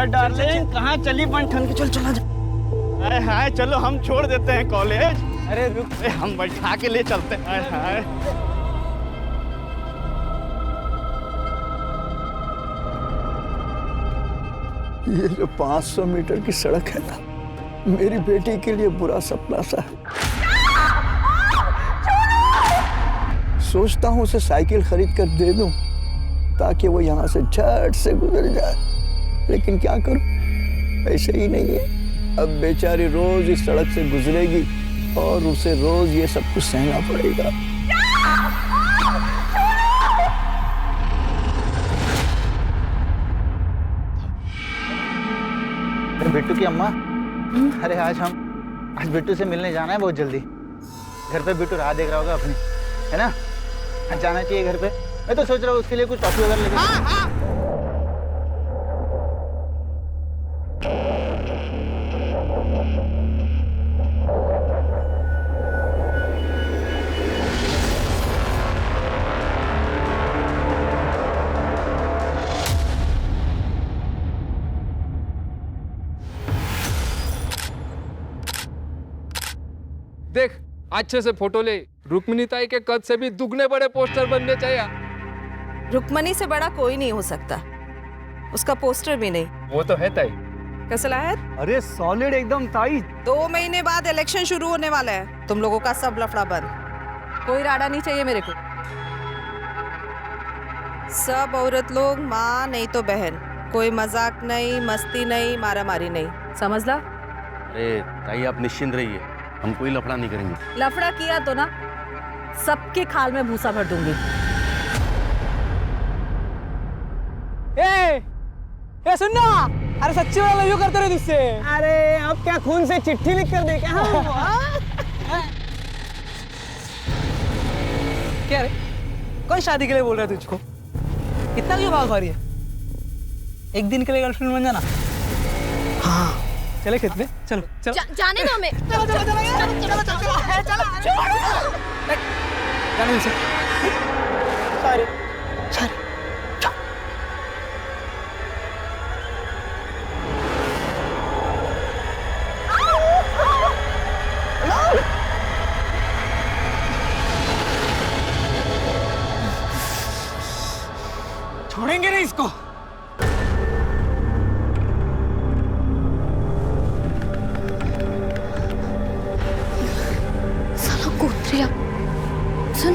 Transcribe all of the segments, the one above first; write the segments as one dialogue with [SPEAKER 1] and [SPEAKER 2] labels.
[SPEAKER 1] Darling कहाँ चली बंठन के? चल चला जा। हाय हाय चलो हम छोड़ देते हैं कॉलेज। अरे रुक, हम बैठा के ले चलते हैं। हाय हाय
[SPEAKER 2] ये जो 500 मीटर की सड़क है ना, मेरी बेटी के लिए बुरा सपना सा है। सोचता हूँ उसे साइकिल खरीद कर दे दूं ताकि वो यहाँ से झट से गुजर जाए, लेकिन क्या करूं, ऐसे ही नहीं है। अब बेचारी रोज इस सड़क से गुजरेगी और उसे रोज ये सब कुछ सहना पड़ेगा।
[SPEAKER 3] बिट्टू की अम्मा, अरे आज बिट्टू से मिलने जाना है बहुत जल्दी। घर पे बिट्टू राह देख रहा होगा अपनी, है ना? आज जाना चाहिए घर पे। मैं तो सोच रहा हूँ उसके लिए कुछ टॉफी वगैरह लेके।
[SPEAKER 4] देख अच्छे से फोटो ले। रुक्मिणी ताई के कद से भी दुगने बड़े पोस्टर बनने चाहिए।
[SPEAKER 5] रुक्मणी से बड़ा कोई नहीं हो सकता, उसका पोस्टर भी नहीं।
[SPEAKER 4] वो तो है ताई।
[SPEAKER 5] कैसा है?
[SPEAKER 1] अरे सॉलिड एकदम ताई।
[SPEAKER 5] 2 महीने बाद इलेक्शन शुरू होने वाला है, तुम लोगों का सब लफड़ा बंद। कोई राडा नहीं चाहिए मेरे को। सब औरत लोग माँ नहीं तो बहन, कोई मजाक नहीं, मस्ती नहीं, मारामारी नहीं, समझ ला?
[SPEAKER 6] अरे ताई आप निश्चिंत रहिए, हम कोई लफड़ा नहीं करेंगे।
[SPEAKER 5] लफड़ा किया तो ना सबके खाल में भूसा भर दूंगी।
[SPEAKER 1] ए सुनना, अरे सच्ची वाला लव यू करते रहे तुझसे। अरे अब क्या खून से चिट्ठी लिख कर दे क्या? क्या रे, कौन शादी के लिए बोल रहा है तुझको? कितना क्यों भाग पा रही है? एक दिन के लिए गर्लफ्रेंड बन जाना। हाँ चले खेत में, चलो चलो।
[SPEAKER 7] जाने दो हमें।
[SPEAKER 1] चलो चलो चलो चलो चलो चलो चलो। जाने दो। Sorry sorry. छोड़ेंगे नहीं इसको।
[SPEAKER 7] सुन,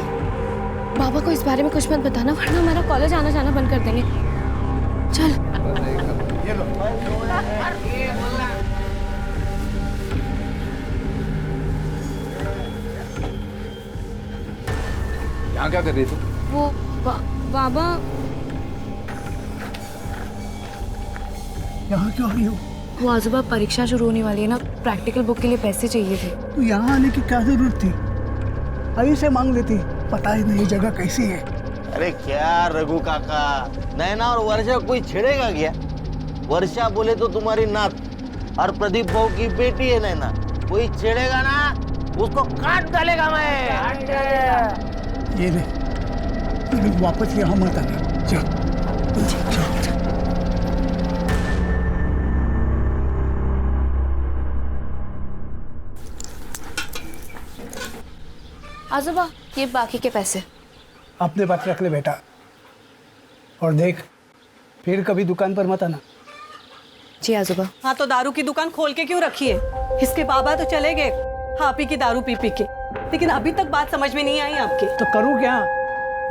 [SPEAKER 7] बाबा को इस बारे में कुछ मत बताना वरना हमारा कॉलेज आना जाना बंद कर देंगे। चल।
[SPEAKER 4] यहाँ क्या कर रही थी?
[SPEAKER 7] वो बाबा।
[SPEAKER 2] यहाँ क्यों आई हो?
[SPEAKER 7] वो आजूबा परीक्षा शुरू होने वाली है ना, प्रैक्टिकल बुक के लिए पैसे चाहिए थे।
[SPEAKER 2] तो यहाँ आने की क्या जरूरत थी? अभी से मांग लेती, पता ही नहीं जगह कैसी है।
[SPEAKER 6] अरे क्या रघु काका, नैना और वर्षा कोई छेड़ेगा क्या? वर्षा बोले तो तुम्हारी नात और प्रदीप भाऊ की बेटी है नैना, कोई छेड़ेगा ना उसको काट डालेगा मैं।
[SPEAKER 2] ये ले, वापस यहाँ मत आना। चल
[SPEAKER 7] आजूबा ये बाकी के पैसे
[SPEAKER 2] अपने पास रख ले बेटा, और देख फिर कभी दुकान पर मत आना।
[SPEAKER 7] जी आजूबा।
[SPEAKER 5] हाँ तो दारू की दुकान खोल के क्यों रखी है? इसके बाबा तो चले गए हापी की दारू पी पी के, लेकिन अभी तक बात समझ में नहीं आई आपकी।
[SPEAKER 2] तो करूँ क्या?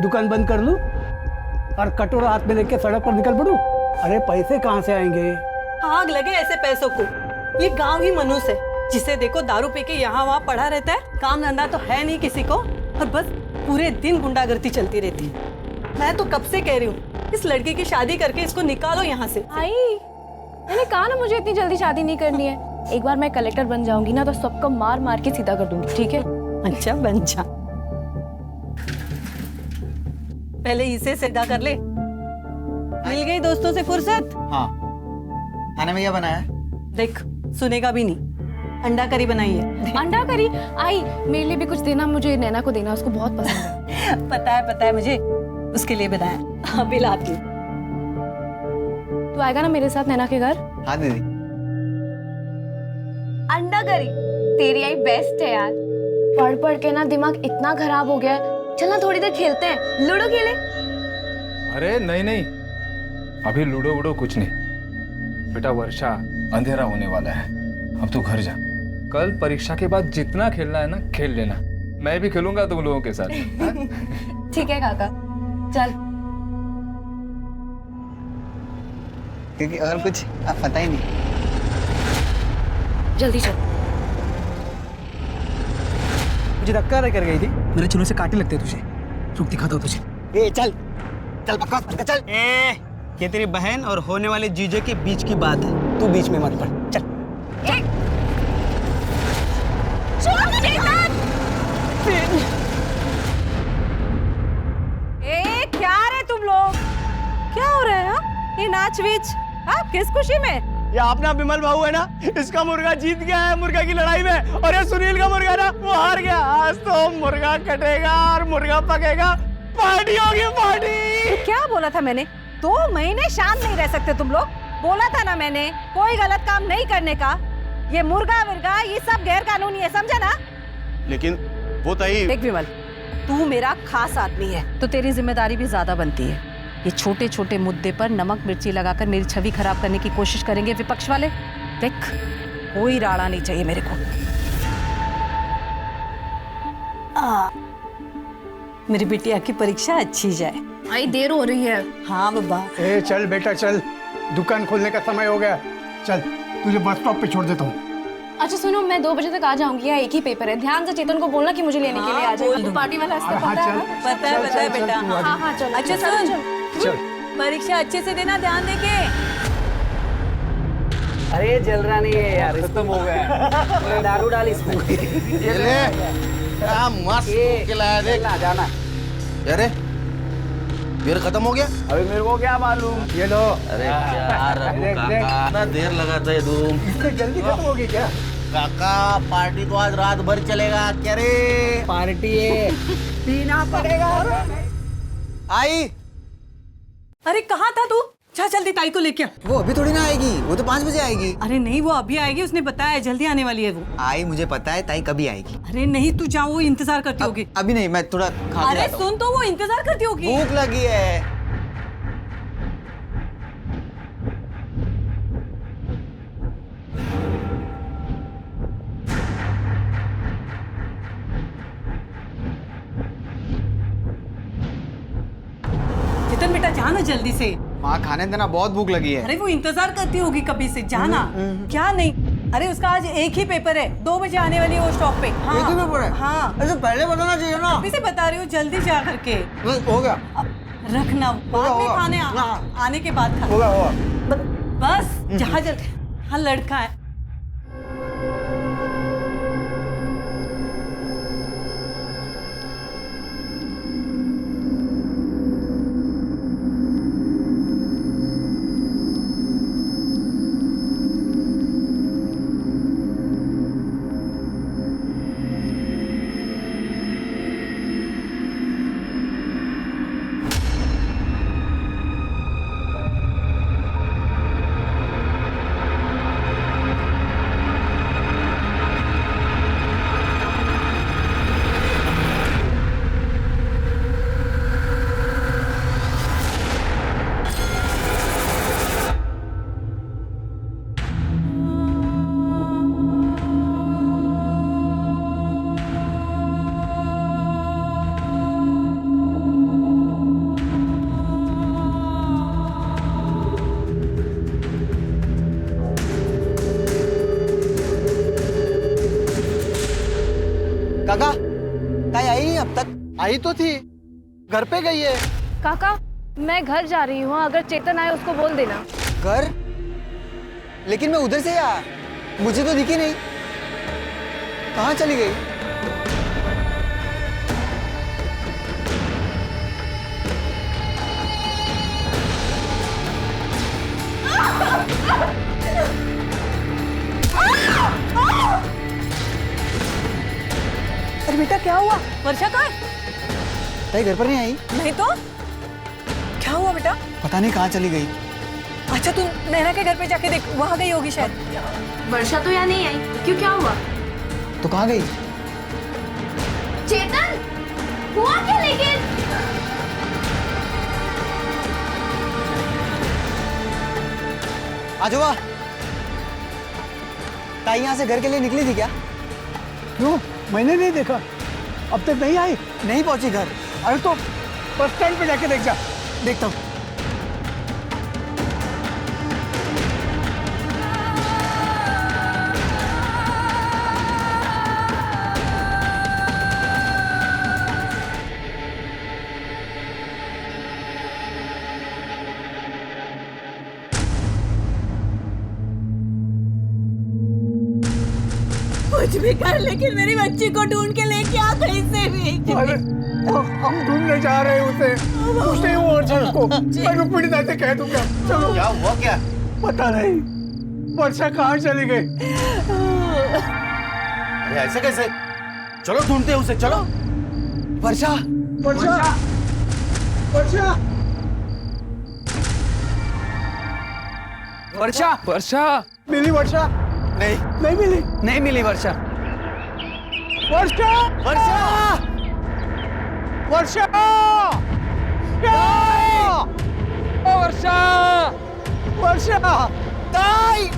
[SPEAKER 2] दुकान बंद कर लूं और कटोरा हाथ में लेके सड़क पर निकल पड़ूं? अरे पैसे कहाँ से आएंगे?
[SPEAKER 5] आग लगे ऐसे पैसों को। ये गांव ही मनुष्य है, जिसे देखो दारू पी के यहाँ वहाँ पड़ा रहता है, काम धंधा तो है नहीं किसी को, और बस पूरे दिन गुंडागर्दी चलती रहती है। मैं तो कब से कह रही हूँ इस लड़की की शादी करके इसको निकालो यहाँ से।
[SPEAKER 7] आई मैंने कहा ना मुझे इतनी जल्दी शादी नहीं करनी है। एक बार मैं कलेक्टर बन जाऊंगी ना तो सबको मार मार के सीधा कर दूंगी, ठीक है?
[SPEAKER 5] अच्छा बन जा, पहले इसे सीधा कर ले। मिल गई दोस्तों से फुर्सत?
[SPEAKER 3] हाँ, खाने में क्या बनाया है?
[SPEAKER 5] देख सुनेगा भी नहीं। अंडा करी बनाई है।
[SPEAKER 7] अंडा करी? आई मेरे लिए भी कुछ देना, मुझे नैना को देना, उसको बहुत पसंद है।
[SPEAKER 5] पता है मुझे, उसके लिए बनाया। अभी लाती हूँ।
[SPEAKER 7] तू आएगा ना मेरे साथ नैना के घर?
[SPEAKER 3] हाँ दीदी।
[SPEAKER 7] अंडा करी तेरी आई बेस्ट है यार। पढ़ पढ़ के ना दिमाग इतना खराब हो गया है। चल ना थोड़ी देर खेलते हैं, लूडो खेले।
[SPEAKER 4] अरे नहीं नहीं, अभी लूडो वूडो कुछ नहीं। बेटा वर्षा, अंधेरा होने वाला है, अब तू घर जा। कल परीक्षा के बाद जितना खेलना है ना खेल लेना, मैं भी खेलूंगा तुम लोगों के साथ।
[SPEAKER 7] ठीक है काका, चल।
[SPEAKER 3] क्योंकि और कुछ पता ही नहीं।
[SPEAKER 7] जल्दी चल।
[SPEAKER 1] मुझे धक्का दे कर गई थी, मेरे चुनों से काटे लगते तुझे। रुक दिखाता हूँ तुझे।
[SPEAKER 2] ए चल चल पक्का चल। ए ये तेरी बहन और होने वाले जीजे के बीच की बात है, तू बीच में मत पड़। चल
[SPEAKER 5] ए क्या रे तुम लोग, क्या हो रहा है? हाँ? ये नाच वीच किस खुशी में?
[SPEAKER 2] ये अपना विमल भाऊ है ना, इसका मुर्गा जीत गया है मुर्गा की लड़ाई में, और ये सुनील का मुर्गा ना वो हार गया। आज तो मुर्गा कटेगा और मुर्गा पकेगा, पार्टी होगी पार्टी।
[SPEAKER 5] क्या बोला था मैंने? 2 महीने शांत नहीं रह सकते तुम लोग। बोला था ना मैंने कोई गलत काम नहीं करने का। ये मुर्गा विर्गा ये सब गैर कानूनी है, समझा ना?
[SPEAKER 2] लेकिन वो तई
[SPEAKER 5] देख विमल, तू मेरा खास आदमी है तो तेरी जिम्मेदारी भी ज्यादा बनती है। ये छोटे छोटे मुद्दे पर नमक मिर्ची लगाकर मेरी छवि खराब करने की कोशिश करेंगे विपक्ष वाले। देख, कोई राड़ा नहीं चाहिए मेरे को। मेरी बिटिया की परीक्षा अच्छी जाए।
[SPEAKER 7] आई देर हो रही है।
[SPEAKER 5] हाँ बाबा।
[SPEAKER 8] ए चल बेटा चल, दुकान खोलने का समय हो गया। चल तुझे बस स्टॉप पे छोड़ देता हूँ।
[SPEAKER 7] अच्छा सुनो, मैं 2 बजे तक आ जाऊंगी, या एक ही पेपर है। ध्यान से चेतन को बोलना कि मुझे लेने के लिए आ जाए। पार्टी वाला रास्ता पता है?
[SPEAKER 5] पता है बेटा।
[SPEAKER 7] हाँ चलो।
[SPEAKER 5] अच्छा सुन, परीक्षा अच्छे से देना, ध्यान देके।
[SPEAKER 1] अरे जल रहा नहीं है यार, खत्म हो गया। दारू डाल इसमें।
[SPEAKER 6] ये ले, क्या मस्त खिलाया देख।
[SPEAKER 1] जाना।
[SPEAKER 6] अरे फिर खत्म हो गया?
[SPEAKER 2] अभी मेरे को क्या मालूम।
[SPEAKER 8] ये लो।
[SPEAKER 6] अरे क्या रघु काका, इतना देर लगाता है तुम।
[SPEAKER 8] इससे जल्दी खत्म होगी क्या?
[SPEAKER 6] काका पार्टी तो आज रात भर चलेगा क्या रे?
[SPEAKER 1] पार्टी है,
[SPEAKER 8] पीना पड़ेगा।
[SPEAKER 2] आई
[SPEAKER 5] अरे कहाँ था तू? जा जल्दी ताई को लेके आ।
[SPEAKER 2] वो अभी थोड़ी ना आएगी, वो तो 5 बजे आएगी।
[SPEAKER 5] अरे नहीं, वो अभी आएगी, उसने बताया जल्दी आने वाली है वो।
[SPEAKER 2] आई मुझे पता है, ताई कभी आएगी।
[SPEAKER 5] अरे नहीं, तू जाओ, वो इंतजार करती होगी।
[SPEAKER 2] अभी नहीं, मैं थोड़ा खा के
[SPEAKER 5] अरे
[SPEAKER 2] आता हूँ।
[SPEAKER 5] सुन तो, वो इंतजार करती होगी।
[SPEAKER 2] भूख लगी है।
[SPEAKER 5] चेतन बेटा जाना जल्दी से।
[SPEAKER 3] माँ खाने देना, बहुत भूख लगी है।
[SPEAKER 5] अरे वो इंतजार करती होगी कभी से, जाना। क्या नहीं? अरे उसका आज एक ही पेपर है, 2 बजे आने वाली है वो स्टॉप पे। हाँ,
[SPEAKER 2] एक ही पेपर है?
[SPEAKER 5] हाँ,
[SPEAKER 2] अरे पहले बताना चाहिए ना।
[SPEAKER 5] अभी से बता रही हूँ, जल्दी जा करके।
[SPEAKER 2] हो गया
[SPEAKER 5] रखना, बाद में
[SPEAKER 2] होगा।
[SPEAKER 5] खाने आने के बाद खा।
[SPEAKER 2] होगा
[SPEAKER 5] बस जहाँ जल्दी। हाँ लड़का है।
[SPEAKER 2] काका, ताई आई नहीं अब तक?
[SPEAKER 3] आई तो थी, घर पे गई है।
[SPEAKER 7] काका मैं घर जा रही हूँ, अगर चेतन आए उसको बोल देना।
[SPEAKER 2] घर? लेकिन मैं उधर से आया, मुझे तो दिखी नहीं। कहाँ चली गई?
[SPEAKER 5] अरे बेटा क्या हुआ? वर्षा कहाँ है?
[SPEAKER 2] ताई घर पर नहीं आई?
[SPEAKER 5] नहीं तो क्या हुआ बेटा?
[SPEAKER 2] पता नहीं कहाँ चली गई।
[SPEAKER 5] अच्छा तुम नैना के घर पे जाके देख, वहां गई होगी शायद।
[SPEAKER 7] वर्षा तो यहाँ नहीं आई, क्यों, क्या हुआ?
[SPEAKER 1] तो कहाँ गई?
[SPEAKER 7] चेतन, हुआ क्या लेकिन?
[SPEAKER 1] आजोबा, ताई यहाँ से घर के लिए निकली थी क्या?
[SPEAKER 8] क्यों, मैंने नहीं देखा, अब तक नहीं आई।
[SPEAKER 1] नहीं पहुंची घर।
[SPEAKER 8] अरे तो बस स्टैंड पे जाके देख जा।
[SPEAKER 1] देखता हूँ।
[SPEAKER 5] कुछ भी कर, लेकिन मेरी बच्ची को ढूंढ के लेके आ कहीं से भी।
[SPEAKER 8] अरे हम ढूंढने जा रहे हैं उसे, कुछ नहीं हुआ वर्षा को। मैं रुक्मिणी दा से कह दूंगा। चलो।
[SPEAKER 6] क्या हुआ क्या?
[SPEAKER 8] पता नहीं वर्षा कहाँ चली गई।
[SPEAKER 6] अरे ऐसे कैसे? चलो ढूंढते हैं उसे, चलो।
[SPEAKER 1] वर्षा,
[SPEAKER 8] वर्षा, वर्षा,
[SPEAKER 1] वर्षा,
[SPEAKER 4] वर्षा,
[SPEAKER 8] मिली वर्षा?
[SPEAKER 6] नहीं,
[SPEAKER 8] नहीं मिली।
[SPEAKER 1] नहीं मिली वर्षा।
[SPEAKER 8] वर्षा,
[SPEAKER 6] वर्षा,
[SPEAKER 8] वर्षा,
[SPEAKER 4] वर्षा,
[SPEAKER 8] वर्षा,
[SPEAKER 1] ताई,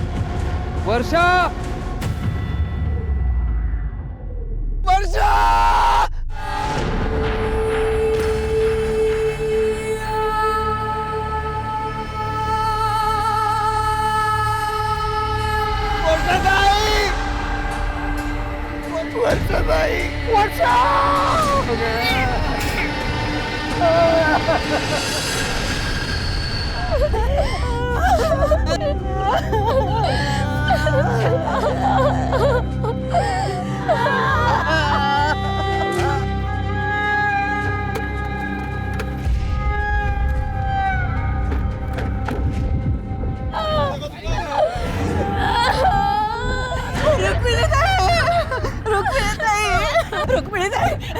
[SPEAKER 4] वर्षा,
[SPEAKER 1] वर्षा।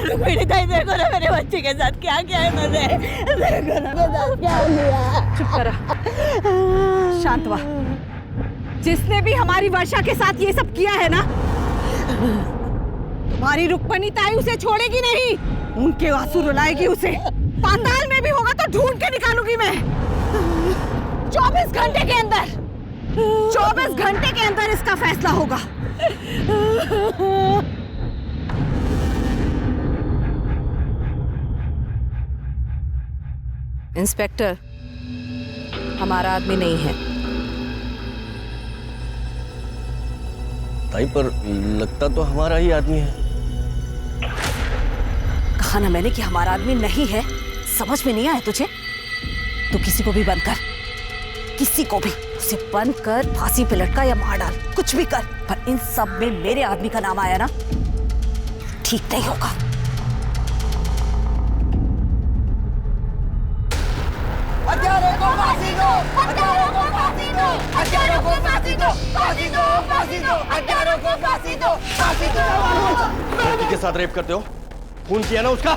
[SPEAKER 5] रुक्मिणी ताई, देखो ना मेरे बच्चे के साथ क्या क्या है। मजे देखो ना मेरे साथ क्या हुआ। चुप करा, शांत हुआ। जिसने भी हमारी वर्षा के साथ ये सब किया है ना, तुम्हारी रुक्मिणी ताई उसे छोड़ेगी नहीं। उनके आंसू रुलाएगी उसे। पाताल में भी होगा तो ढूंढ के निकालूंगी मैं। 24 घंटे के अंदर, 24 घंटे के अंदर इसका फैसला होगा। इंस्पेक्टर, हमारा आदमी नहीं है।
[SPEAKER 6] ताई पर लगता तो हमारा ही आदमी है।
[SPEAKER 5] कहा ना मैंने कि हमारा आदमी नहीं है। समझ में नहीं आया तुझे? तो किसी को भी बंद कर, किसी को भी उसे बंद कर, फांसी पे लटका या मार डाल, कुछ भी कर। पर इन सब में मेरे आदमी का नाम आया ना, ठीक नहीं होगा।
[SPEAKER 1] हत्यारों को फांसी दो, हत्यारों को फांसी दो, हत्यारों को फांसी दो, फांसी दो, फांसी दो, हत्यारों को फांसी दो, फांसी दो।
[SPEAKER 6] लड़की के साथ रेप करते हो? खून किया ना उसका?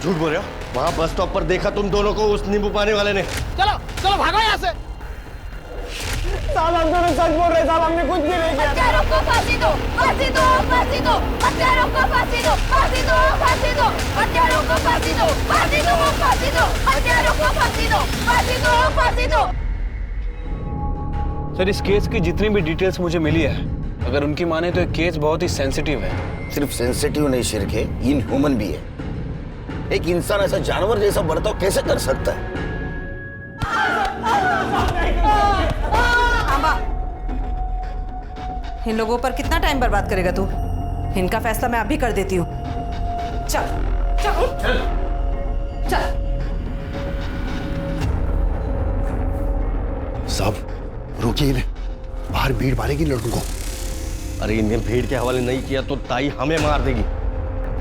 [SPEAKER 6] झूठ बोल रहे हो। वहाँ बस स्टॉप पर देखा तुम दोनों को उस नींबू पानी वाले ने।
[SPEAKER 1] चलो चलो भागो यहाँ से।
[SPEAKER 8] साहब हम दोनों सच बोल रहे, साहब हमने कुछ भी नहीं किया।
[SPEAKER 7] हत्यारों को फांसी दो, फांसी दो, फांसी दो, हत्यारों को फांसी दो, फांसी दो, फांसी दो, हत्यारों को फांसी दो, फांसी दो, फांसी दो, हत्यारों को फांसी दो, फांसी दो, फांसी दो।
[SPEAKER 9] सर, इस केस की जितनी भी डिटेल्स मुझे मिली है, अगर उनकी माने तो ये केस बहुत ही सेंसिटिव है।
[SPEAKER 2] सिर्फ सेंसिटिव नहीं शिरके, इनह्यूमन भी है। एक इंसान ऐसा जानवर जैसा बर्ताव कैसे कर सकता है?
[SPEAKER 5] इन लोगों पर कितना टाइम बर्बाद करेगा तू? इनका फैसला मैं अभी कर देती हूँ। चल चल चल चल।
[SPEAKER 2] साहब रोकिए इन्हें, बाहर भीड़ मारेगी लड़कों को।
[SPEAKER 6] अरे इन्हें भीड़ के हवाले नहीं किया तो ताई हमें मार देगी।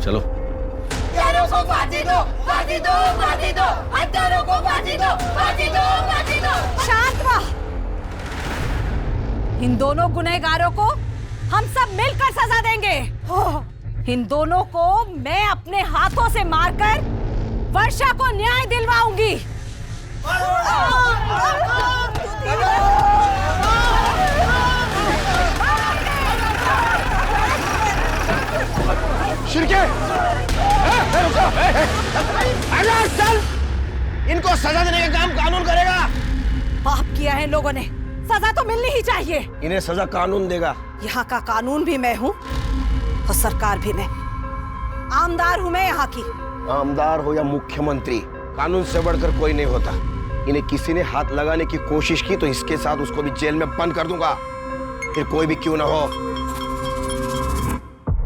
[SPEAKER 6] चलो।
[SPEAKER 1] हत्यारों को फांसी दो, फांसी दो, फांसी दो, हत्यारों को फांसी दो, फांसी दो, फांसी दो।
[SPEAKER 5] शांत रह। इन दोनों गुनहगारों को हम सब मिलकर सजा देंगे। इन दोनों को मैं अपने हाथों से मारकर वर्षा को न्याय दिलवाऊंगी।
[SPEAKER 10] आजा चल, इनको सजा देने का काम कानून करेगा।
[SPEAKER 7] पाप किया है इन लोगों ने, सजा तो मिलनी ही चाहिए।
[SPEAKER 10] इन्हें सजा कानून देगा।
[SPEAKER 7] यहाँ का कानून भी मैं हूँ और सरकार भी मैं। आमदार हूँ मैं यहाँ की।
[SPEAKER 10] आमदार हो या मुख्यमंत्री, कानून से बढ़कर कोई नहीं होता। इन्हें किसी ने हाथ लगाने की कोशिश की तो इसके साथ उसको भी जेल में बंद कर दूंगा, फिर कोई भी क्यों ना हो।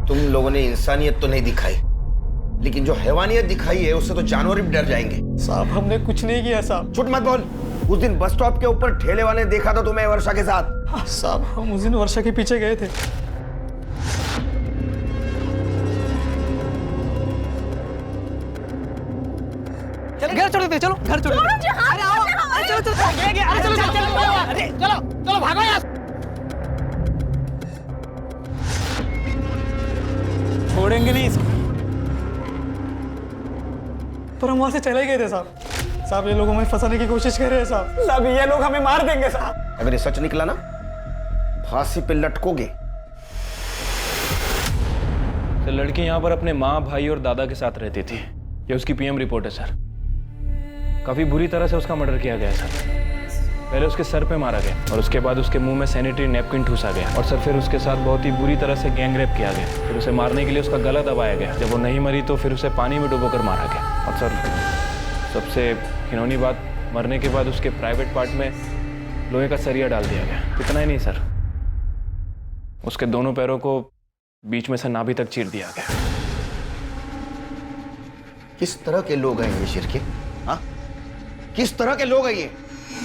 [SPEAKER 10] तुम लोगों ने इंसानियत तो नहीं दिखाई, लेकिन जो हैवानियत दिखाई है उससे तो जानवर भी डर जाएंगे।
[SPEAKER 8] साहब हमने कुछ नहीं किया साहब।
[SPEAKER 10] झूठ मत बोल। उस दिन बस स्टॉप के ऊपर ठेले वाले ने देखा था तुम्हें वर्षा के साथ।
[SPEAKER 8] साहब हम उस दिन वर्षा के पीछे गए थे।
[SPEAKER 1] घर छोड़ दे, चलो घर छोड़ दे। अरे आओ, अरे चलो चलो, अरे चलो चलो चलो, अरे चलो चलो भागो यार। छोड़ेंगे नहीं इसको। पर हम वहां से चले गए थे साहब। साहब ये लोग हमें फंसाने की कोशिश कर रहे हैं साहब। साहब ये लोग हमें मार देंगे साहब।
[SPEAKER 10] अगर ये सच निकला ना, फांसी पे लटकोगे।
[SPEAKER 9] सर लड़की यहाँ पर अपने माँ, भाई और दादा के साथ रहती थी। ये उसकी पीएम रिपोर्ट है सर। काफी बुरी तरह से उसका मर्डर किया गया सर। पहले उसके सर पे मारा गया और उसके बाद उसके मुंह में सैनिटरी नैपकिन ठूसा गया और सर फिर उसके साथ बहुत ही बुरी तरह से गैंग रेप किया गया। फिर उसे मारने के लिए उसका गला दबाया गया। जब वो नहीं मरी तो फिर उसे पानी में डुबोकर मारा गया। और सर सबसे घिनौनी बात, मरने के बाद उसके प्राइवेट पार्ट में लोहे का सरिया डाल दिया गया। इतना ही नहीं सर, उसके दोनों पैरों को बीच में से नाभि तक चीर दिया गया।
[SPEAKER 10] किस तरह के लोग हैं ये शिरके? हाँ, किस तरह के लोग हैं ये?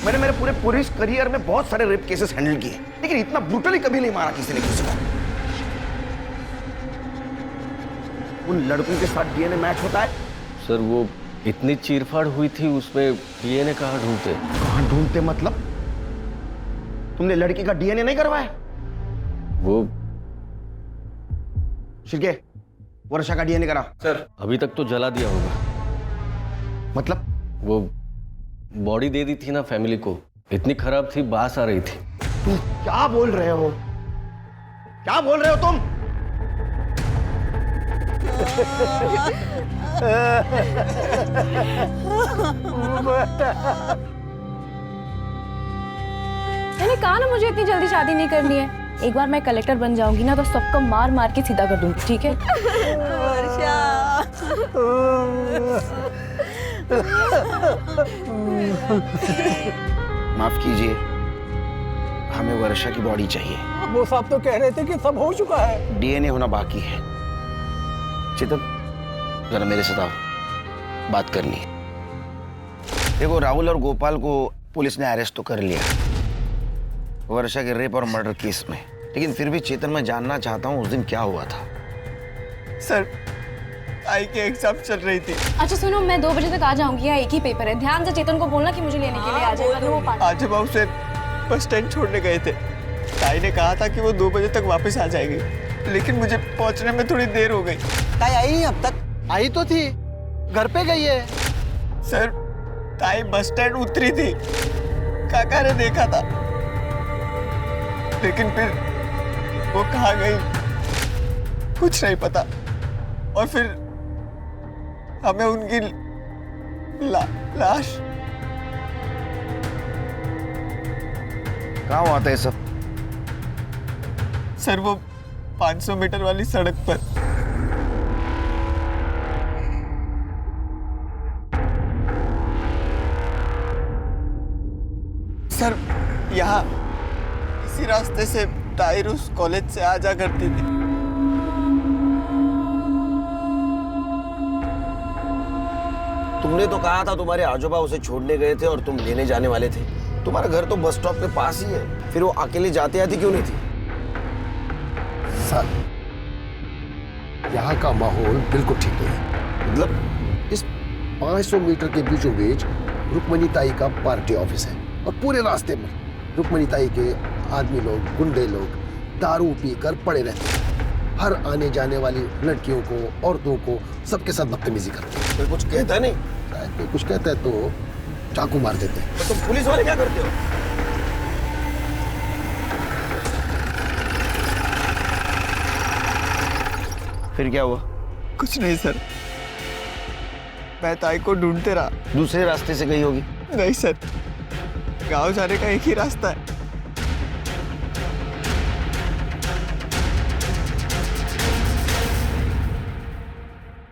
[SPEAKER 10] मैंने मेरे पूरे पुलिस करियर में बहुत सारे रेप केसेस हैंडल किए, लेकिन इतना ब्रूटली कभी नहीं मारा किसी ने किसी को। उन लड़कों के साथ डीएनए मैच होता है?
[SPEAKER 6] सर वो इतनी चीरफाड़ हुई थी, उसमें डीएनए कहाँ ढूंढते?
[SPEAKER 10] कहाँ ढूंढते मतलब? तुमने लड़की का डीएनए नहीं करवाया?
[SPEAKER 6] वो
[SPEAKER 10] शिरके, वर्षा का डीएनए करा।
[SPEAKER 9] सर
[SPEAKER 6] अभी तक तो जला दिया होगा।
[SPEAKER 10] मतलब?
[SPEAKER 6] वो बॉडी दे दी थी ना फैमिली को, इतनी खराब थी, बास आ रही थी।
[SPEAKER 10] तुम क्या बोल रहे हो? क्या बोल रहे हो तुम?
[SPEAKER 11] मैंने कहा ना मुझे इतनी जल्दी शादी नहीं करनी है। एक बार मैं कलेक्टर बन जाऊंगी ना तो सबको मार मार के सीधा कर दूंगी, ठीक है?
[SPEAKER 5] वर्षा
[SPEAKER 10] माफ कीजिए, हमें वर्षा की बॉडी चाहिए।
[SPEAKER 8] वो साहब तो कह रहे थे कि सब हो चुका है।
[SPEAKER 10] डीएनए होना बाकी है। चेतन जरा मेरे साथ आओ, बात करनी है। देखो राहुल और गोपाल को पुलिस ने अरेस्ट तो कर लिया वर्षा के रेप और मर्डर केस में, लेकिन फिर भी चेतन मैं जानना चाहता हूँ उस दिन क्या हुआ था।
[SPEAKER 2] सर आई के एग्जाम चल रही थी।
[SPEAKER 11] अच्छा सुनो, मैं 2 बजे तक आ जाऊंगी, यहाँ एक ही पेपर है। ध्यान से चेतन को बोलना कि मुझे लेने के लिए आ जाए।
[SPEAKER 2] आज हम उसे बस स्टैंड छोड़ने गए थे। ताई ने कहा था कि वो 2 बजे तक वापस आ जाएगी, लेकिन मुझे पहुंचने में थोड़ी देर हो गई।
[SPEAKER 3] ताई आई नहीं अब तक? आई तो थी, घर पे गई है।
[SPEAKER 2] सर ताई बस स्टैंड उतरी थी, काका ने देखा था, लेकिन फिर वो कहाँ गई कुछ नहीं पता। और फिर हमें उनकी लाश।
[SPEAKER 10] कहाँ हुआ था ये सब?
[SPEAKER 2] सर वो 500 मीटर वाली सड़क पर। सर यहाँ इसी रास्ते से ताहिर उस कॉलेज से आ जा करती थी।
[SPEAKER 10] तुमने तो कहा था तुम्हारे आजोबा उसे छोड़ने गए थे और तुम लेने जाने वाले थे। तुम्हारा घर तो बस स्टॉप के पास ही है, फिर वो अकेले जाते आती क्यों नहीं थी?
[SPEAKER 12] सर यहाँ का माहौल बिल्कुल ठीक नहीं है।
[SPEAKER 10] मतलब
[SPEAKER 12] इस 500 मीटर के बीचों बीच रुक्मणी ताई का पार्टी ऑफिस है और पूरे रास्ते में रुक्मणी ताई के आदमी लोग, गुंडे लोग दारू पीकर पड़े रहते हैं। हर आने जाने वाली लड़कियों को, औरतों को सबके साथ बदतमीजी करते हैं।
[SPEAKER 10] कोई कुछ कहता नहीं?
[SPEAKER 12] कोई कुछ कहता है तो चाकू मार देते हैं।
[SPEAKER 10] तो तुम पुलिस वाले क्या करते हो? फिर क्या हुआ?
[SPEAKER 2] कुछ नहीं सर, मैं ताई को ढूंढते रहा।
[SPEAKER 10] दूसरे रास्ते से गई होगी।
[SPEAKER 2] नहीं सर, गांव जाने का एक ही रास्ता है।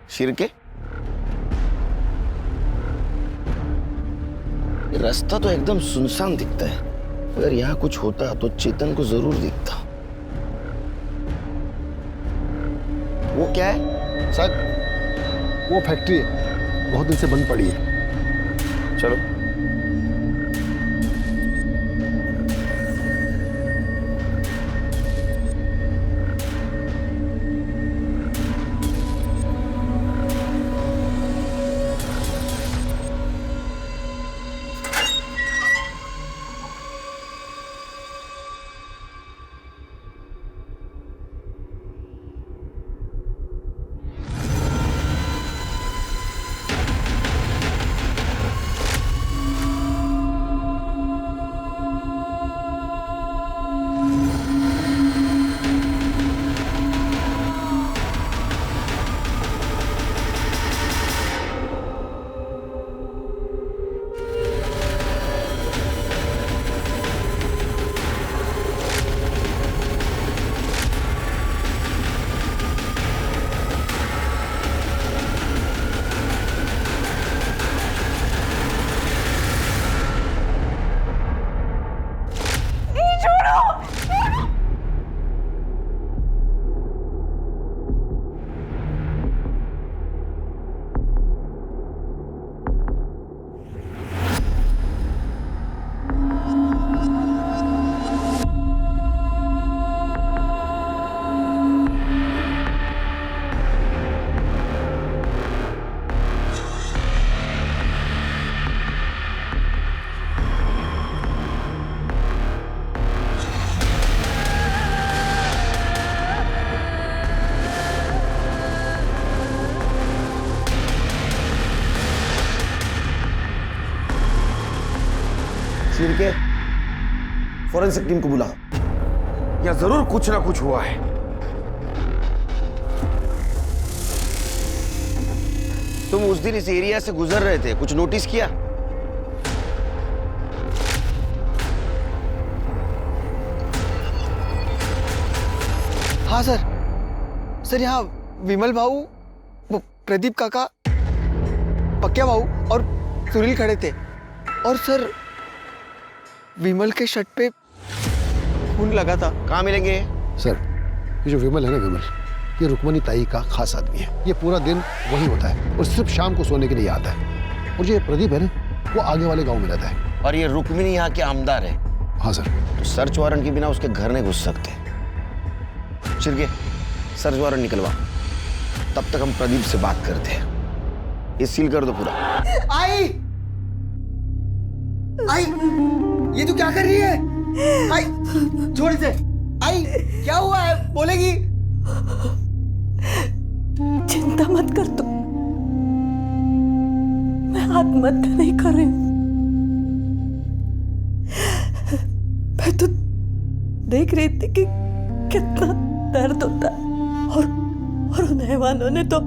[SPEAKER 10] शिरके, ये रास्ता तो एकदम सुनसान दिखता है। अगर यहाँ कुछ होता तो चेतन को जरूर दिखता। वो क्या है सर?
[SPEAKER 12] वो फैक्ट्री है, बहुत दिन से बंद पड़ी है।
[SPEAKER 10] चलो।
[SPEAKER 12] शिरके, फॉरेंसिक टीम को बुला।
[SPEAKER 10] यहाँ जरूर कुछ ना कुछ हुआ है। तुम उस दिन इस एरिया से गुजर रहे थे, कुछ नोटिस किया?
[SPEAKER 2] हाँ सर, यहाँ विमल भाऊ, वो प्रदीप काका, पक्या भाऊ और सुनील खड़े थे। और सर, विमल के शर्ट पे खून लगा था।
[SPEAKER 10] कहाँ मिलेंगे?
[SPEAKER 12] सर, ये जो विमल है ना, विमल, ये रुक्मणी ताई का खास आदमी है। ये पूरा दिन वही होता है और सिर्फ शाम को सोने के लिए आता है। और ये प्रदीप है ना, वो आगे वाले गांव में रहता है।
[SPEAKER 10] और ये रुक्मिणी यहाँ के आमदार है।
[SPEAKER 12] हाँ सर।
[SPEAKER 10] तो सर्च वारंट के बिना उसके घर नहीं घुस सकते। शिरके, सर्च वारंट निकलवा, तब तक हम प्रदीप से बात करते हैं। ये सील कर दो पूरा।
[SPEAKER 2] आई, ये तू क्या कर रही है? आई, छोड़ इसे। आई, क्या हुआ है? बोलेगी?
[SPEAKER 5] चिंता मत कर तू, मैं आत्महत्या नहीं कर रही हूं। मैं तो देख रही थी कि कितना दर्द होता है और उन हैवानों ने तो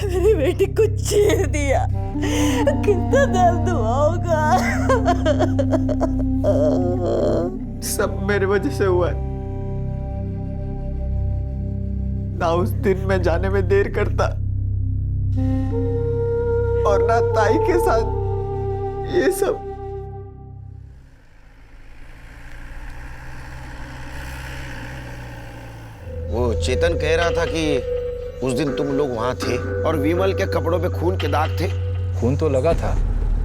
[SPEAKER 5] मेरी बेटी को चीर दिया। कितना दर्द हुआ होगा।
[SPEAKER 2] सब मेरे वजह से हुआ है। ना उस दिन मैं जाने में देर करता और ना ताई के साथ ये सब।
[SPEAKER 10] वो चेतन कह रहा था कि उस दिन तुम लोग वहां थे और विमल के कपड़ों पे खून के दाग थे।
[SPEAKER 4] खून तो लगा था।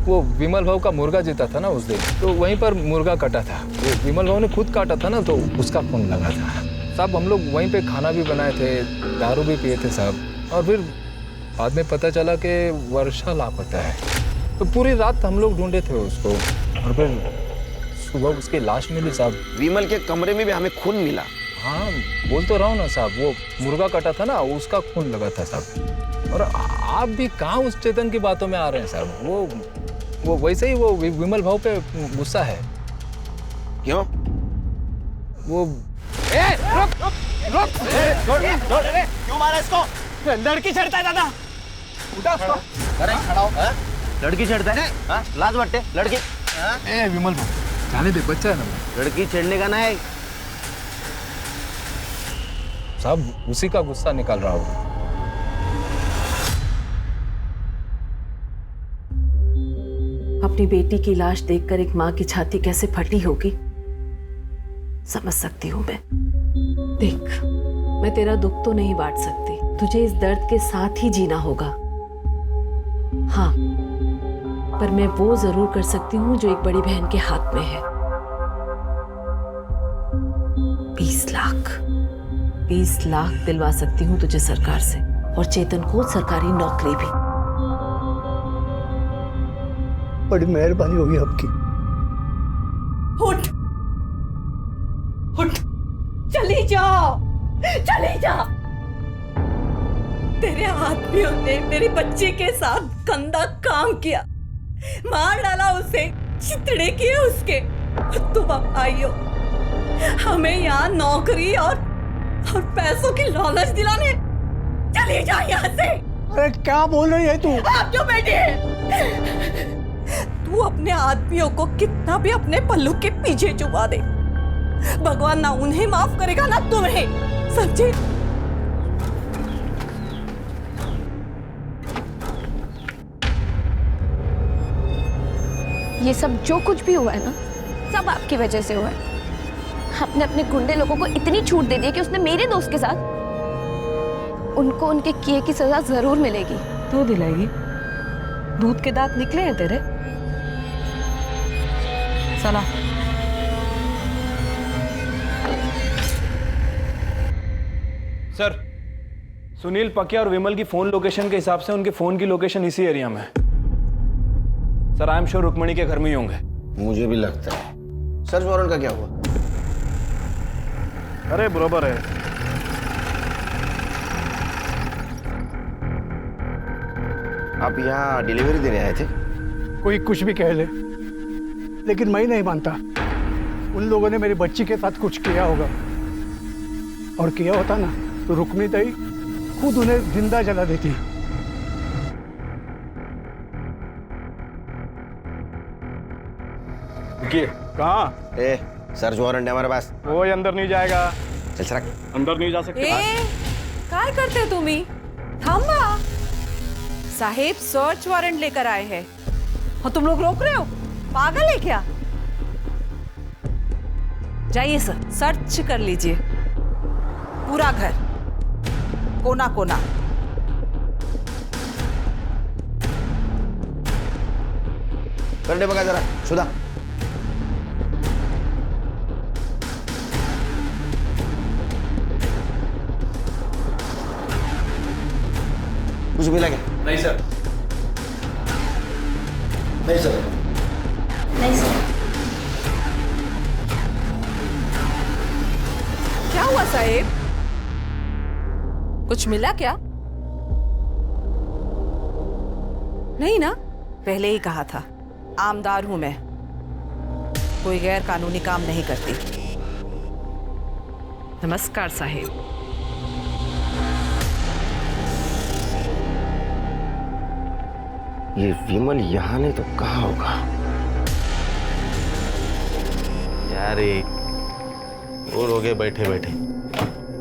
[SPEAKER 4] वो विमल भाव का मुर्गा जीता था ना उस दिन, तो वहीं पर मुर्गा कटा था। वो विमल भाव ने खुद काटा था ना, तो उसका खून लगा था। साहब, हम लोग वहीं पे खाना भी बनाए थे, दारू भी पिए थे साहब। और फिर बाद में पता चला कि वर्षा लापता है। तो पूरी रात हम लोग ढूंढे थे उसको और फिर सुबह उसकी लाश मिली साहब।
[SPEAKER 10] विमल के कमरे में भी हमें खून मिला।
[SPEAKER 4] हाँ, बोल तो रहा हूँ ना साहब, वो मुर्गा कटा था ना, उसका खून लगा था साहब। और आप भी कहाँ उस चेतन की बातों में आ रहे हैं साहब। वो वैसे ही वो विमल भाव पे गुस्सा है।
[SPEAKER 10] क्यों?
[SPEAKER 4] वो
[SPEAKER 1] रुक! क्यों मारा इसको? लड़की छेड़ता है दादा।
[SPEAKER 6] अरे खड़ा हो हाँ? लड़की छेड़ता है हाँ? लाज वाटते लड़की हाँ?
[SPEAKER 4] ए विमल भाई जाने दे, बच्चा है ना वो।
[SPEAKER 6] लड़की छेड़ने का ना है
[SPEAKER 4] सब उसी का गुस्सा निकाल रहा होगा।
[SPEAKER 5] अपनी बेटी की लाश देखकर एक माँ की छाती कैसे फटी होगी समझ सकती हूँ मैं। देख, मैं तेरा दुख तो नहीं बांट सकती, तुझे इस दर्द के साथ ही जीना होगा। हाँ, पर मैं वो जरूर कर सकती हूँ जो एक बड़ी बहन के हाथ में है। 20 लाख 20 लाख दिलवा सकती हूँ तुझे सरकार से, और चेतन को सरकारी नौकरी भी।
[SPEAKER 2] बड़ी मेहरबानी होगी आपकी।
[SPEAKER 5] उठ उठ, चली जाओ चली जा। तेरे आदमियों ने मेरे बच्चे के साथ गंदा काम किया, मार डाला उसे, चितड़े किए उसके। तुम अब आई हो हमें यहाँ नौकरी और पैसों की लालच दिलाने। चली जा यहाँ से।
[SPEAKER 8] अरे क्या बोल रही है तू?
[SPEAKER 5] आप क्यों बैठे? तू अपने आदमियों को कितना भी अपने पल्लू के पीछे छुपा दे, भगवान ना उन्हें माफ करेगा ना तुम्हें, समझे?
[SPEAKER 11] ये सब जो कुछ भी हुआ है ना, सब आपकी वजह से हुआ है। आपने अपने गुंडे लोगों को इतनी छूट दे दी कि उसने मेरे दोस्त के साथ, उनको उनके किए की सजा जरूर मिलेगी।
[SPEAKER 5] तू दिलाएगी? दूध के दांत निकले हैं तेरे। चला।
[SPEAKER 9] सर, सुनील पकिया और विमल की फोन लोकेशन के हिसाब से उनके फोन की लोकेशन इसी एरिया में है। Sir, I am sure Rukmani के घर में ही होंगे।
[SPEAKER 10] मुझे भी लगता है। सर्च वारंट का क्या हुआ?
[SPEAKER 9] अरे बरोबर है।
[SPEAKER 10] आप यहाँ डिलीवरी देने आए थे?
[SPEAKER 8] कोई कुछ भी कह ले, लेकिन मैं नहीं मानता। उन लोगों ने मेरी बच्ची के साथ कुछ किया होगा, और किया होता ना तो रुक्मिणी ताई खुद उन्हें जिंदा जला देती।
[SPEAKER 9] कहाँ?
[SPEAKER 10] ए, सर्च वारंट है हमारे पास।
[SPEAKER 9] वो अंदर नहीं जाएगा।
[SPEAKER 10] चल सरक।
[SPEAKER 9] अंदर नहीं जा सकते।
[SPEAKER 5] काय करते तुम्ही? थांबा। साहेब सर्च वारंट लेकर आए हैं और तुम लोग रोक रहे हो? पागल है क्या? जाइए सर, सर्च कर लीजिए पूरा घर, कोना कोना।
[SPEAKER 10] करने बगा जरा सुधा। कुछ मिला क्या?
[SPEAKER 9] नहीं सर।
[SPEAKER 10] नहीं सर।
[SPEAKER 11] नहीं सर।
[SPEAKER 5] क्या हुआ साहेब? कुछ मिला क्या? नहीं ना? पहले ही कहा था, आमदार हूं मैं, कोई गैर कानूनी काम नहीं करती। नमस्कार साहेब।
[SPEAKER 10] ये विमल यहाँ नहीं तो कहाँ होगा?
[SPEAKER 6] यार और हो गए बैठे बैठे।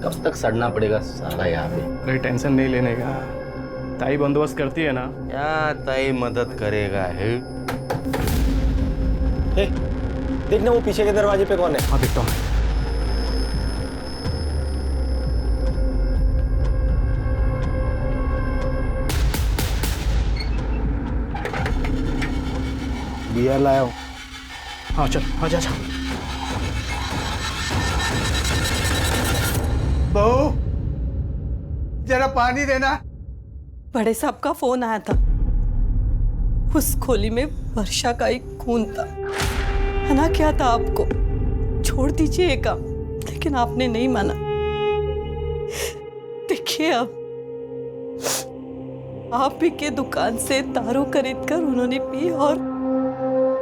[SPEAKER 6] कब तक सड़ना पड़ेगा साला यहाँ पे?
[SPEAKER 9] अरे टेंशन नहीं लेने का, ताई बंदोबस्त करती है ना।
[SPEAKER 6] क्या ताई मदद करेगा है?
[SPEAKER 10] देखना वो पीछे के दरवाजे पे कौन है।
[SPEAKER 9] हाँ देखता हूँ।
[SPEAKER 10] बियर लाया हूँ।
[SPEAKER 9] हाँ चल, आजा जा।
[SPEAKER 8] बहू, जरा पानी देना।
[SPEAKER 5] बड़े साहब का फोन आया था, उस खोली में वर्षा का एक खून था। मना किया था आपको, छोड़ दीजिए ये काम, लेकिन आपने नहीं माना। देखिए अब आप ही के दुकान से दारू खरीद कर उन्होंने पी और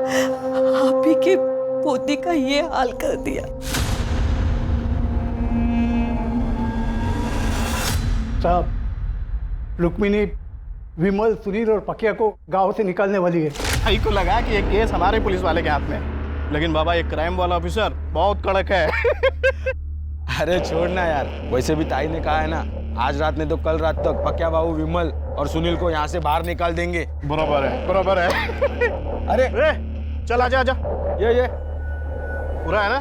[SPEAKER 5] आप ही के पोती का ये हाल कर दिया।
[SPEAKER 8] साहब, रुक्मिणी विमल, सुनील और पकिया को गांव से निकालने वाली है।
[SPEAKER 3] भाई को लगा कि ये केस हमारे पुलिस वाले के हाथ में है, लेकिन बाबा ये क्राइम वाला ऑफिसर बहुत कड़क है।
[SPEAKER 13] अरे छोड़ना यार, वैसे भी ताई ने कहा है ना, आज रात नहीं तो कल रात तक पकिया बाबू, विमल और सुनील को यहाँ से बाहर निकाल देंगे।
[SPEAKER 3] बराबर है, बराबर है।
[SPEAKER 13] अरे
[SPEAKER 3] चल आजा आजा,
[SPEAKER 13] ये
[SPEAKER 3] पूरा है ना?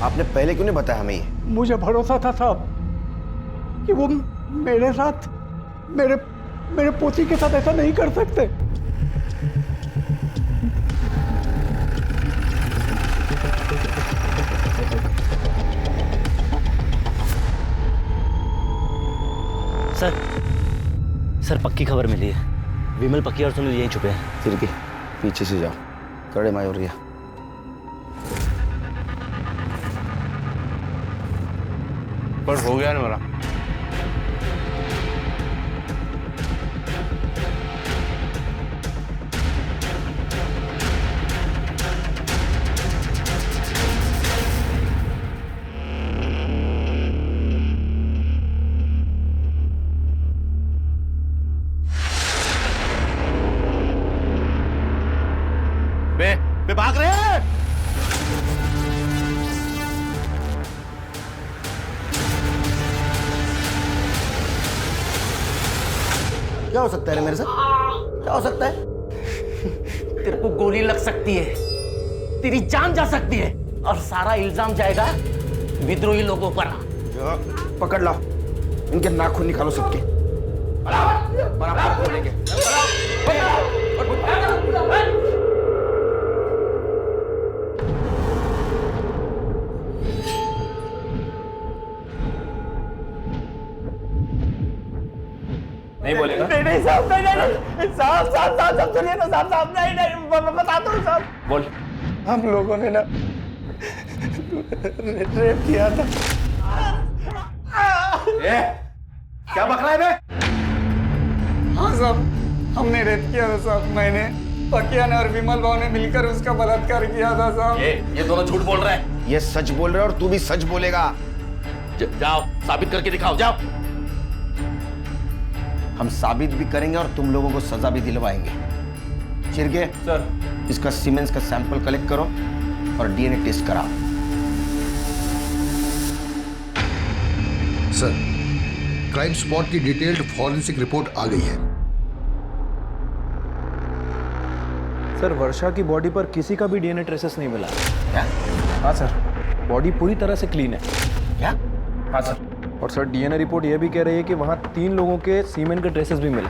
[SPEAKER 10] आपने पहले क्यों नहीं बताया हमें ये?
[SPEAKER 8] मुझे भरोसा था साहब कि वो मेरे साथ, मेरे पोती के साथ ऐसा नहीं कर सकते।
[SPEAKER 6] सर पक्की खबर मिली है, विमल, पक्की और सुनील यहीं छुपे हैं।
[SPEAKER 10] फिर के पीछे से जाओ, कड़े मायूरिया।
[SPEAKER 9] पर हो गया ना मेरा।
[SPEAKER 3] बे भाग रहे हैं।
[SPEAKER 10] क्या हो सकता है रे मेरे साथ? क्या हो सकता है?
[SPEAKER 6] तेरे को गोली लग सकती है, तेरी जान जा सकती है, और सारा इल्जाम जाएगा विद्रोही लोगों पर।
[SPEAKER 10] पकड़ लाओ, इनके नाखून निकालो सबके। बराबर बोलेंगे।
[SPEAKER 9] नहीं बोलेगा?
[SPEAKER 6] नहीं साहब, नहीं साहब सुनिए ना साहब, नहीं बता दो साहब।
[SPEAKER 9] बोल।
[SPEAKER 2] हम लोगों ने ना रेप किया था।
[SPEAKER 3] क्या बक रहा है बे?
[SPEAKER 2] हाँ साहब, हमने रेप किया था साहब। मैंने, पकिया ने और विमल भाव ने मिलकर उसका बलात्कार किया था साहब।
[SPEAKER 6] ये दोनों झूठ बोल रहे हैं।
[SPEAKER 10] ये सच बोल रहे हैं और तू भी सच बोलेगा।
[SPEAKER 6] जाओ साबित करके दिखाओ, जाओ।
[SPEAKER 10] हम साबित भी करेंगे और तुम लोगों को सजा भी दिलवाएंगे। चिरगे
[SPEAKER 9] सर,
[SPEAKER 10] इसका सीमेंस का सैंपल कलेक्ट करो और डीएनए टेस्ट कराओ।
[SPEAKER 12] सर, क्राइम स्पॉट की डिटेल्ड फॉरेंसिक रिपोर्ट आ गई है।
[SPEAKER 9] सर वर्षा की बॉडी पर किसी का भी डीएनए ट्रेसेस नहीं मिला।
[SPEAKER 10] क्या?
[SPEAKER 9] हाँ सर, बॉडी पूरी तरह से क्लीन है।
[SPEAKER 10] क्या?
[SPEAKER 9] हाँ सर, और सर डीएनए रिपोर्ट ये भी कह रही है कि वहाँ 3 लोगों के सीमेन के ट्रेसेस भी मिले,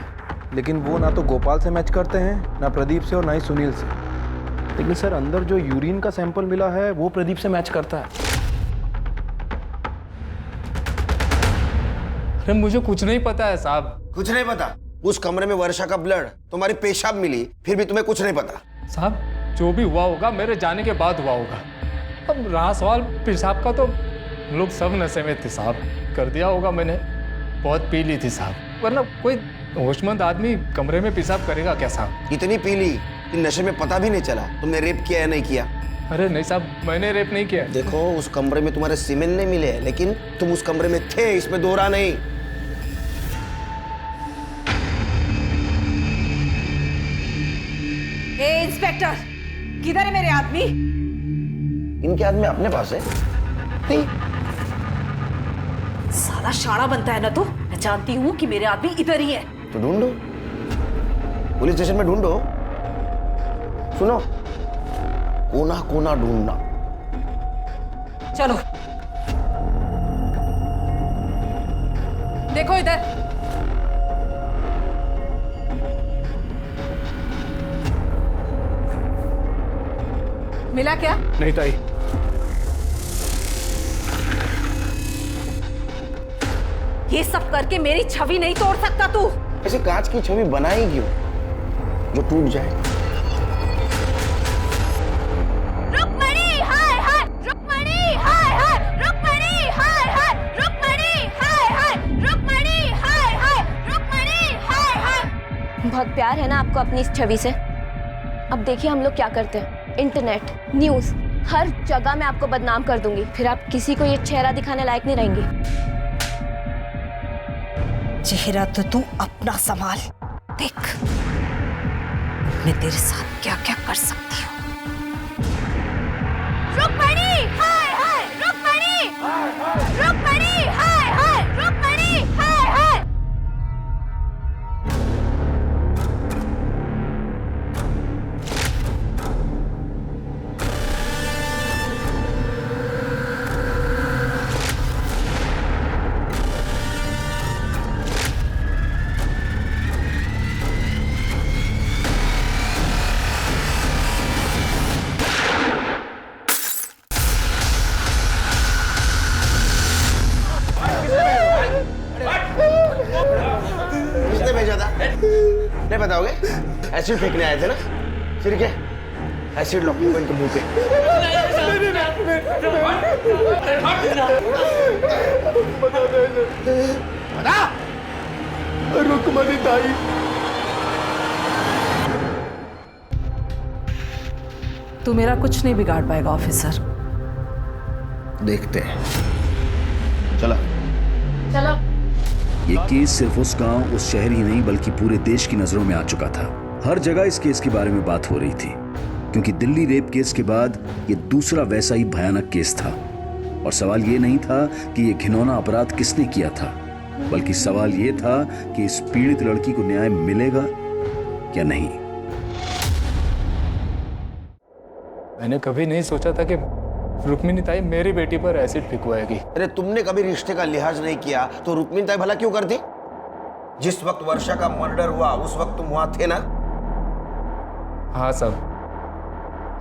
[SPEAKER 9] लेकिन वो ना तो गोपाल से मैच करते हैं, ना प्रदीप से और ना ही सुनील से। लेकिन सर अंदर जो यूरिन का सैंपल मिला है वो प्रदीप से मैच करता है।
[SPEAKER 4] अरे मुझे कुछ नहीं पता है साहब।
[SPEAKER 10] कुछ नहीं पता? उस कमरे में वर्षा का ब्लड, तुम्हारी पेशाब मिली, फिर भी तुम्हें कुछ नहीं पता?
[SPEAKER 4] साहब जो भी हुआ होगा मेरे जाने के बाद हुआ होगा। अब रहा सवाल पेशाब का, तो लोग सब नशे में थे साहब, कर दिया होगा मैंने, बहुत पी ली थी साहब, वरना कोई होशमंद आदमी कमरे में पेशाब करेगा क्या साहब?
[SPEAKER 10] इतनी पी ली कि नशे में पता भी नहीं चला तुमने रेप किया या नहीं किया।
[SPEAKER 4] अरे नहीं साहब, मैंने रेप नहीं किया।
[SPEAKER 10] देखो उस कमरे में तुम्हारे सीमेन नहीं मिले, लेकिन तुम उस कमरे में थे, इसमें दोहरा नहीं।
[SPEAKER 5] इंस्पेक्टर, किधर है मेरे आदमी?
[SPEAKER 10] इनके आदमी अपने पास है। नहीं।
[SPEAKER 5] साला शाना बनता है ना तू। मैं जानती हूँ कि मेरे आदमी इधर ही है।
[SPEAKER 10] तो ढूंढो, पुलिस स्टेशन में ढूंढो। सुनो, कोना कोना ढूंढना।
[SPEAKER 5] चलो देखो इधर। मिला क्या?
[SPEAKER 9] नहीं ताई।
[SPEAKER 5] ये सब करके मेरी छवि नहीं तोड़ सकता तू।
[SPEAKER 10] ऐसे कांच की छवि बनाई क्यों जो टूट जाए?
[SPEAKER 7] रुक्मणी हाय हाय, रुक्मणी हाय हाय, रुक्मणी हाय हाय, रुक्मणी हाय हाय, रुक्मणी हाय हाय, रुक्मणी हाय हाय।
[SPEAKER 11] बहुत प्यार है ना आपको अपनी इस छवि से। अब देखिए हम लोग क्या करते हैं, इंटरनेट, न्यूज़, हर जगह मैं आपको बदनाम कर दूंगी, फिर आप किसी को ये चेहरा दिखाने लायक नहीं रहेंगी।
[SPEAKER 14] चेहरा तो तू अपना संभाल, देख मैं तेरे साथ क्या क्या कर सकती हूँ।
[SPEAKER 7] रुक्मणी हाय हाय, रुक्मणी रुक्मणी हाय हाय, रुक्मणी हाय हाय।
[SPEAKER 10] किसने भेजा था? नहीं बताओगे? एसिड फेंकने आए थे ना? फिर क्या? एसिड लॉक इनके मुंह पे। बता!
[SPEAKER 2] रुक्मणी ताई।
[SPEAKER 14] तू मेरा कुछ नहीं बिगाड़ पाएगा ऑफिसर।
[SPEAKER 10] देखते हैं। चलो।
[SPEAKER 11] चलो।
[SPEAKER 15] ये केस सिर्फ उस गांव, उस शहर ही नहीं बल्कि पूरे देश की नजरों में आ चुका था। हर जगह इस केस के बारे में बात हो रही थी, क्योंकि दिल्ली रेप केस के बाद ये दूसरा वैसा ही भयानक केस था। और सवाल ये नहीं था कि ये घिनौना अपराध किसने किया था, बल्कि सवाल ये था कि इस पीड़ित लड़की को न्याय मिलेगा या नहीं।
[SPEAKER 4] मैंने कभी नहीं सोचा था कि रुक्मिणी ताई मेरी बेटी पर एसिड फेंकवाएगी।
[SPEAKER 10] अरे तुमने कभी रिश्ते का लिहाज नहीं किया तो रुक्मिणी ताई भला क्यों करती? जिस वक्त वर्षा का मर्डर हुआ उस वक्त तुम वहां थे ना?
[SPEAKER 4] हाँ साहब,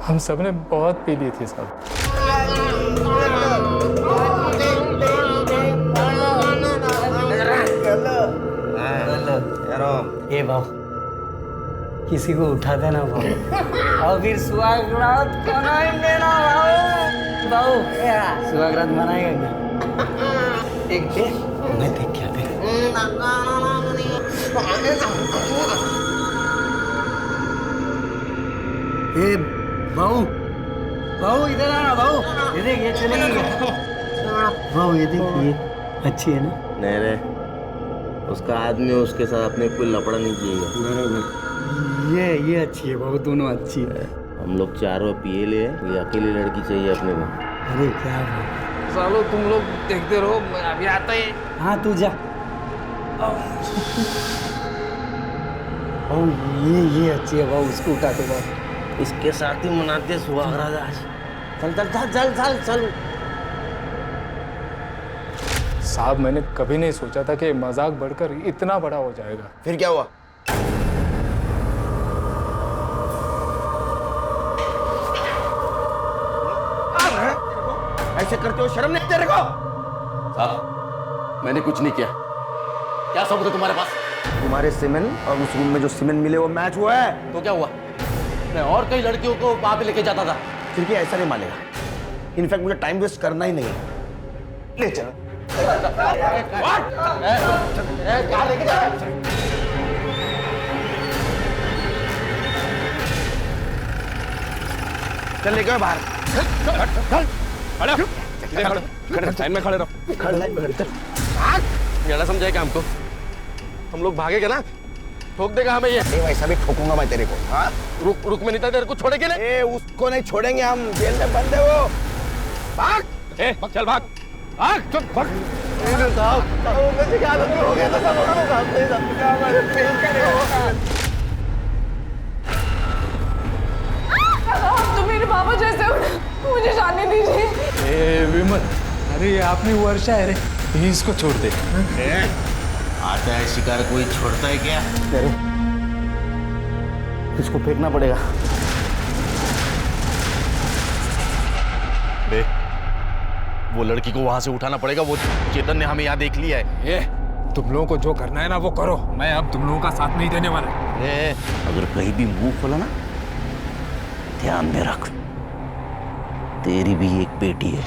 [SPEAKER 4] हम सब ने बहुत पी ली थी साहब।
[SPEAKER 1] ए भाव, किसी को उठा देना भाव, और फिर सुहागरात मनाएंगे ना भाव। भाव सुहागरात मनाएगा क्या? देख दे, मैं देख क्या दे। ए भाऊ, भाऊ इधर आना भाऊ, ये देख ये चलेगी क्या? भाऊ ये देख, ये अच्छी है ना?
[SPEAKER 6] नहीं रे, उसका आदमी उसके साथ अपने कोई लफड़ा नहीं किएगा।
[SPEAKER 1] ये अच्छी है भाऊ, दोनों अच्छी है।
[SPEAKER 6] हम लोग चारों पिए ले, ये अकेली लड़की चाहिए अपने को।
[SPEAKER 1] अरे क्या भाऊ,
[SPEAKER 4] सालो तुम लोग देखते रहो, मैं अभी आता ही।
[SPEAKER 1] हाँ तू जा। भाऊ ये अच्छी है भाऊ, उसको उठा दे भाऊ।
[SPEAKER 6] इसके साथ ही मनाते सुहागरात आज। चल चल चल चल चल चल।
[SPEAKER 4] साहब मैंने कभी नहीं सोचा था कि मजाक बढ़कर इतना बड़ा हो जाएगा।
[SPEAKER 10] फिर क्या हुआ? ऐसे करते हो, शर्म नहीं तेरे को?
[SPEAKER 13] साहब मैंने कुछ नहीं किया। क्या सबूत है तुम्हारे पास?
[SPEAKER 10] तुम्हारे सीमेंट और उस रूम में जो सीमेंट मिले वो मैच हुआ है।
[SPEAKER 13] तो क्या हुआ? मैं और कई लड़कियों को वहां पे लेके जाता था।
[SPEAKER 10] फिर क्या ऐसा नहीं मानेगा? इनफैक्ट मुझे टाइम वेस्ट करना ही नहीं है। ले चल।
[SPEAKER 13] कहाँ लेके जा?
[SPEAKER 10] चल लेके बाहर।
[SPEAKER 13] लाइन में खड़े रहो। ज्यादा समझाएगा हमको? हम लोग भागेगा ना, ठोक देगा हमें ये।
[SPEAKER 10] वैसा भी ठोकूंगा मैं तेरे को। हाँ?
[SPEAKER 13] रुक्मिणी ताई तेरे को छोड़ेंगे ना?
[SPEAKER 10] उसको नहीं छोड़ेंगे हम, जेल में बंद है वो। भाग!
[SPEAKER 13] चल भाग, भाग, चल भाग।
[SPEAKER 11] तुम मेरे पापा जैसे हो, मुझे जाने दीजिए।
[SPEAKER 4] विमल, अरे ये आपने वर्षा है रे, इसको छोड़ दे।
[SPEAKER 6] आता है शिकार, कोई छोड़ता है क्या?
[SPEAKER 3] इसको फेंकना पड़ेगा।
[SPEAKER 13] वो लड़की को वहां से उठाना पड़ेगा। वो चेतन ने हमें यहाँ देख लिया है।
[SPEAKER 4] ये तुम लोगों को जो करना है ना वो करो, मैं अब तुम लोगों का साथ नहीं देने वाला।
[SPEAKER 6] अगर कहीं भी मुंह खोला ना, ध्यान में रख, तेरी भी एक बेटी है।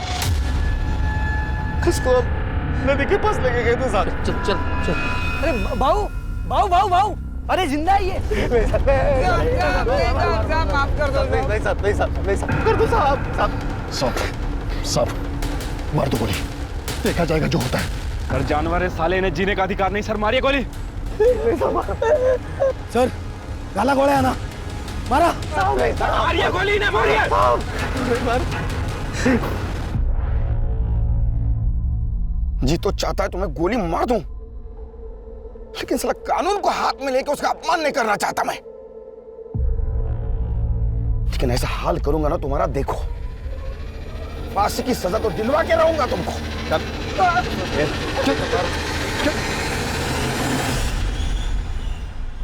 [SPEAKER 13] उसको नदी के पास लेके गए थे साथ।
[SPEAKER 6] चल चल चल।
[SPEAKER 1] अरे भाऊ भाऊ भाऊ भाऊ, अरे जिंदा है ये। माफ कर दो।
[SPEAKER 13] नहीं साहब, नहीं साहब, नहीं साहब, कर दो साहब।
[SPEAKER 12] साहब मार दो गोली, देखा जाएगा जो होता है।
[SPEAKER 13] सर जानवर है साले, इन्हें जीने का अधिकार नहीं। सर मारिए गोली।
[SPEAKER 2] सर काला गोळ्या ना मारा।
[SPEAKER 13] मारिए गोली, ना मारिए।
[SPEAKER 10] जी तो चाहता है तुम्हें गोली मार दूं, लेकिन साला कानून को हाथ में लेकर उसका अपमान नहीं करना चाहता मैं। लेकिन ऐसा हाल करूंगा ना तुम्हारा, देखो फांसी की सजा तो दिलवा के रहूंगा तुमको।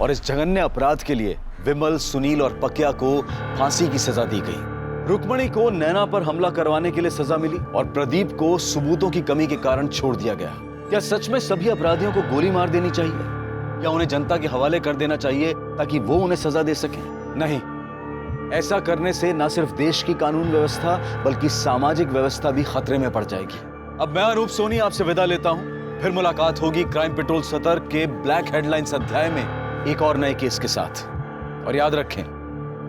[SPEAKER 15] और इस जघन्य अपराध के लिए विमल, सुनील और पकिया को फांसी की सजा दी गई। रुक्मणी को नैना पर हमला करवाने के लिए सजा मिली और प्रदीप को सबूतों की कमी के कारण छोड़ दिया गया। क्या सच में सभी अपराधियों को गोली मार देनी चाहिए या उन्हें जनता के हवाले कर देना चाहिए ताकि वो उन्हें सजा दे सके? नहीं, ऐसा करने से न सिर्फ देश की कानून व्यवस्था बल्कि सामाजिक व्यवस्था भी खतरे में पड़ जाएगी। अब मैं अनूप सोनी आपसे विदा लेता हूं। फिर मुलाकात होगी क्राइम पेट्रोल सतर्क के ब्लैक हेडलाइंस अध्याय में एक और नए केस के साथ। और याद रखें,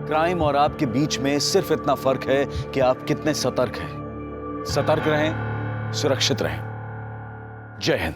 [SPEAKER 15] क्राइम और आपके बीच में सिर्फ इतना फर्क है कि आप कितने सतर्क हैं। सतर्क रहें, सुरक्षित रहें। जय हिंद।